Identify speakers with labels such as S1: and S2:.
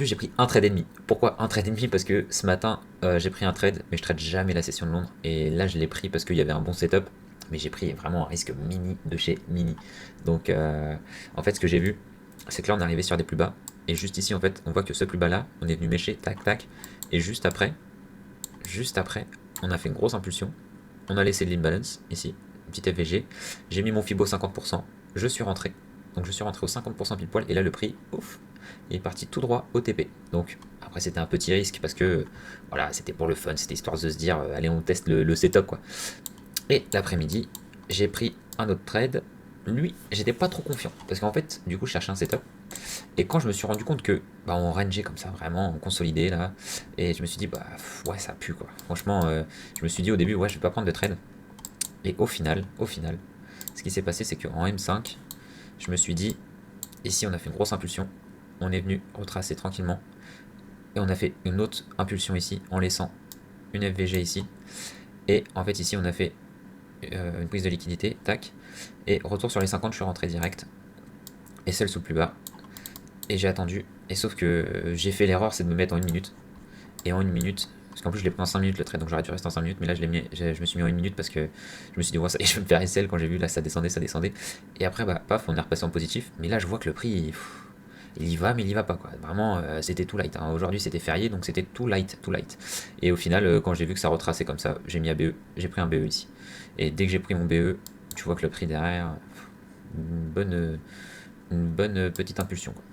S1: J'ai pris un trade et demi. Pourquoi un trade et demi? Parce que ce matin, j'ai pris un trade, mais je trade jamais la session de Londres. Et là, je l'ai pris parce qu'il y avait un bon setup. Mais j'ai pris vraiment un risque mini de chez mini. Donc, en fait, ce que j'ai vu, c'est que là, on est arrivé sur des plus bas. Et juste ici, en fait, on voit que ce plus bas là, on est venu mécher, tac, tac. Et juste après, on a fait une grosse impulsion. On a laissé de l'imbalance ici, une petite FVG. J'ai mis mon Fibo 50%. Je suis rentré. Donc je suis rentré au 50% pile poil. Et là, le prix, ouf, il est parti tout droit au TP. Donc après, c'était un petit risque parce que voilà, c'était pour le fun. C'était histoire de se dire, allez, on teste le setup quoi. Et l'après-midi, j'ai pris un autre trade. Lui, j'étais pas trop confiant parce qu'en fait, du coup, je cherchais un setup. Et quand je me suis rendu compte que bah, on rangeait comme ça, vraiment, on consolidait là, et je me suis dit, bah ouais, ça pue quoi. Franchement, je me suis dit au début, ouais, je vais pas prendre de trade. Et au final, ce qui s'est passé, c'est qu'en M5, je me suis dit, ici on a fait une grosse impulsion, on est venu retracer tranquillement, et on a fait une autre impulsion ici, en laissant une FVG ici, et en fait ici on a fait une prise de liquidité, tac, et retour sur les 50, je suis rentré direct, et celle sous le plus bas, et j'ai attendu, et sauf que j'ai fait l'erreur, c'est de me mettre en une minute, et en une minute, parce qu'en plus je l'ai pris en 5 minutes le trade, donc j'aurais dû rester en 5 minutes, mais là je me suis mis en une minute parce que je me suis dit, ouais, ça, je vais me faire SL quand j'ai vu là ça descendait, ça descendait. Et après, bah, paf, on est repassé en positif, mais là je vois que le prix, il y va, mais il y va pas quoi. Vraiment, c'était tout light, hein. Aujourd'hui c'était férié, donc c'était tout light, tout light. Et au final, quand j'ai vu que ça retraçait comme ça, j'ai mis à BE, j'ai pris un BE ici. Et dès que j'ai pris mon BE, tu vois que le prix derrière, une bonne, une bonne petite impulsion quoi.